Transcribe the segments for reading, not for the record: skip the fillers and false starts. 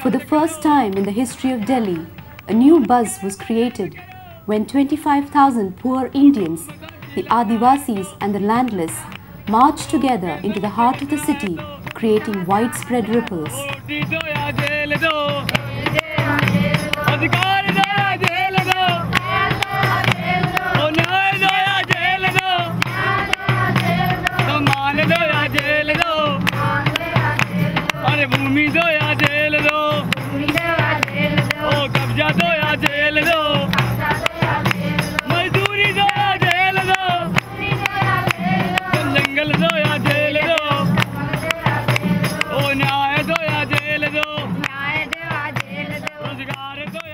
For the first time in the history of Delhi, a new buzz was created when 25,000 poor Indians, the Adivasis and the landless, marched together into the heart of the city, creating widespread ripples.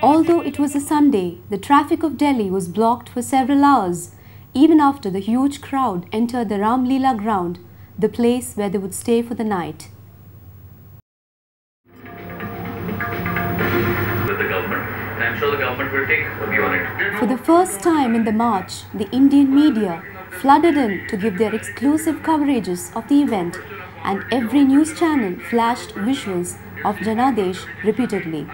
Although it was a Sunday, the traffic of Delhi was blocked for several hours, even after the huge crowd entered the Ram Leela ground, the place where they would stay for the night. With the government, and I'm sure the government will take a view on it. For the first time in the march, the Indian media flooded in to give their exclusive coverages of the event, and every news channel flashed visuals of Janadesh repeatedly.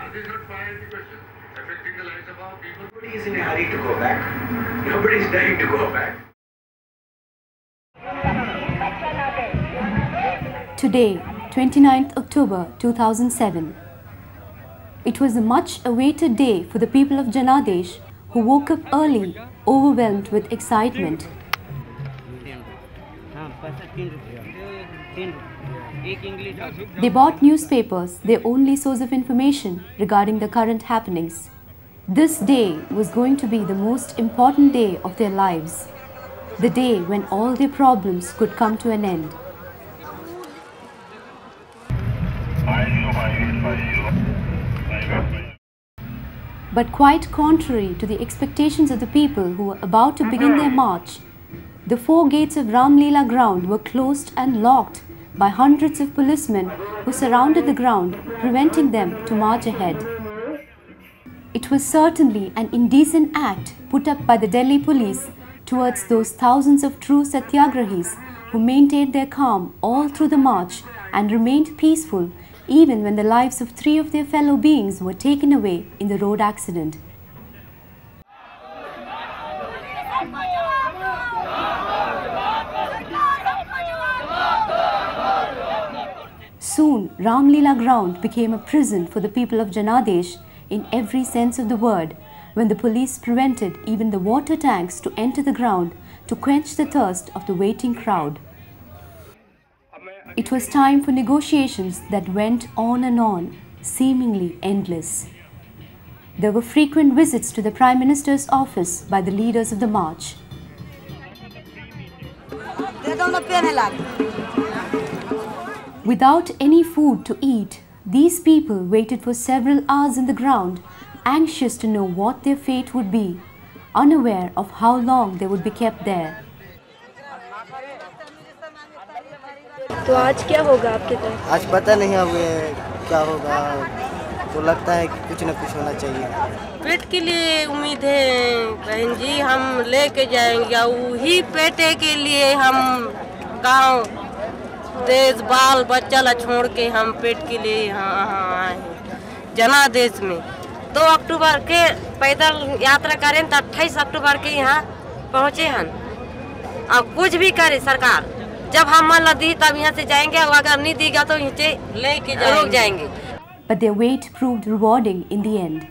Nobody is in a hurry to go back. Nobody is dying to go back. Today, 29th October 2007. It was a much-awaited day for the people of Janadesh, who woke up early, overwhelmed with excitement. They bought newspapers, their only source of information regarding the current happenings. This day was going to be the most important day of their lives, the day when all their problems could come to an end. But quite contrary to the expectations of the people who were about to begin their march, the four gates of Ram Leela ground were closed and locked by hundreds of policemen who surrounded the ground, preventing them to march ahead. It was certainly an indecent act put up by the Delhi police towards those thousands of true satyagrahis who maintained their calm all through the march and remained peaceful even when the lives of 3 of their fellow beings were taken away in the road accident. Soon, Ram Leela ground became a prison for the people of Janadesh in every sense of the word, when the police prevented even the water tanks to enter the ground to quench the thirst of the waiting crowd. It was time for negotiations that went on and on, seemingly endless. There were frequent visits to the Prime Minister's office by the leaders of the march. Without any food to eat, these people waited for several hours in the ground, anxious to know what their fate would be, unaware of how long they would be kept there. तो आज क्या होगा आपके तरफ? आज पता नहीं अब क्या होगा, तो लगता है कि कुछ न कुछ होना चाहिए। पेट के लिए उम्मीद है बहन जी, हम लेके जाएंगे, वही पेटे के लिए हम गांव देश बाल बच्चा ला छोड़ के हम पेट के लिए यहाँ आए हैं जनादेश में। 2 अक्टूबर के पैदल यात्रा करें तो 28 अक्टूबर के यहाँ पहुँचे हैं। अब कुछ भी करे सरकार, जब हम मान दी तब यहाँ से जाएंगे, अगर नहीं देगा तो यहाँ लेके रुक जाएंगे। But their wait proved rewarding in the end.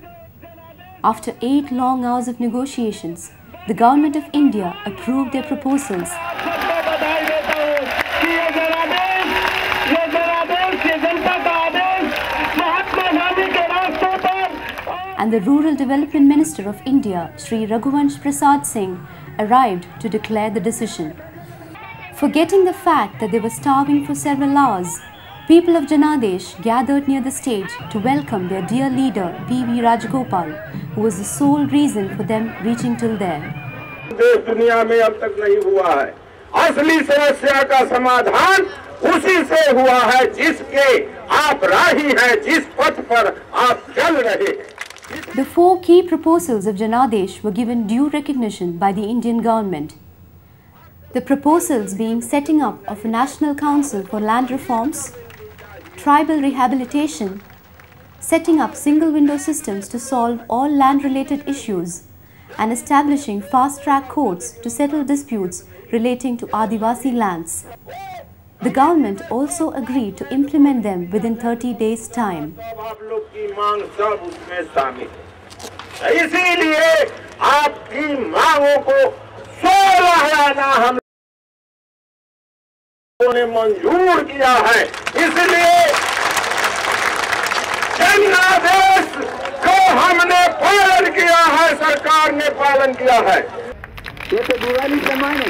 After 8 long hours of negotiations, the government of India approved their proposals. And the Rural Development Minister of India, Sri Raghuvansh Prasad Singh, arrived to declare the decision. Forgetting the fact that they were starving for several hours, people of Janadesh gathered near the stage to welcome their dear leader P.V. Rajagopal, who was the sole reason for them reaching till there. देश दुनिया में अब तक नहीं हुआ है। असली समस्या का समाधान उसी से हुआ है जिसके आप राही हैं, जिस पथ पर आप चल रहे हैं। The 4 key proposals of Janadesh were given due recognition by the Indian government. The proposals being setting up of a National Council for Land Reforms, tribal rehabilitation, setting up single-window systems to solve all land-related issues, and establishing fast-track courts to settle disputes relating to Adivasi lands. The government also agreed to implement them within 30 days' time. इसीलिए आपकी मांगों को 16 आना हम लोगों ने मंजूर किया है। इसलिए जनादेश को हमने पालन किया है, सरकार ने पालन किया है। ये तो दिवाली सामान है,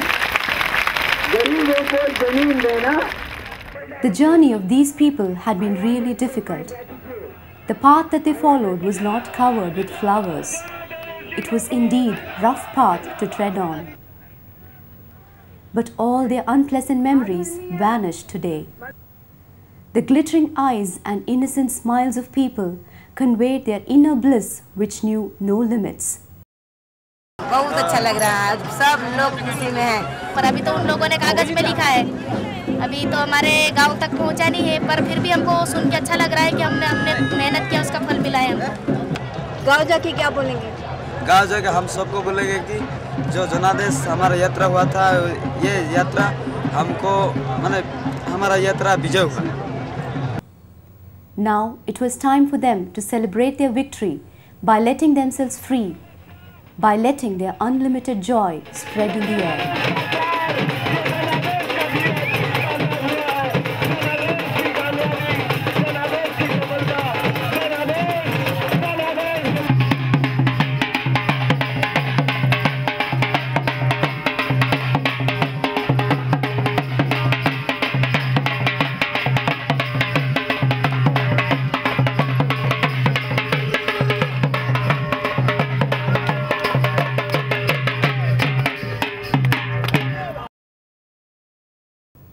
गरीबों को जमीन देना। The journey of these people had been really difficult. The path that they followed was not covered with flowers. It was indeed a rough path to tread on. But all their unpleasant memories vanished today. The glittering eyes and innocent smiles of people conveyed their inner bliss which knew no limits. बहुत अच्छा लग रहा है, सब लोग खुशी में हैं। पर अभी तो उन लोगों ने कागज में लिखा है, अभी तो हमारे गांव तक पहुंचा नहीं है, पर फिर भी हमको सुन के अच्छा लग रहा है कि हमने मेहनत किया, उसका फल मिला है हमको। गाँव जाके क्या बोलेंगे? गाँव जाके हम सबको बोलेंगे कि जो जनादेश हमारा यात्रा हुआ था, ये यात्रा हमको माने हमारा यात्रा विजय हुआ। Now it was time for them to celebrate their victory by letting themselves free, by letting their unlimited joy spread in the air.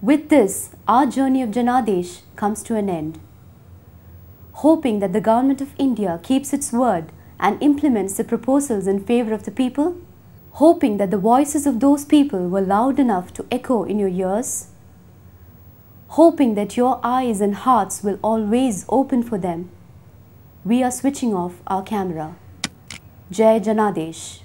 With this, our journey of Janadesh comes to an end. Hoping that the Government of India keeps its word and implements the proposals in favor of the people, hoping that the voices of those people were loud enough to echo in your ears, hoping that your eyes and hearts will always open for them, we are switching off our camera. Jai Janadesh.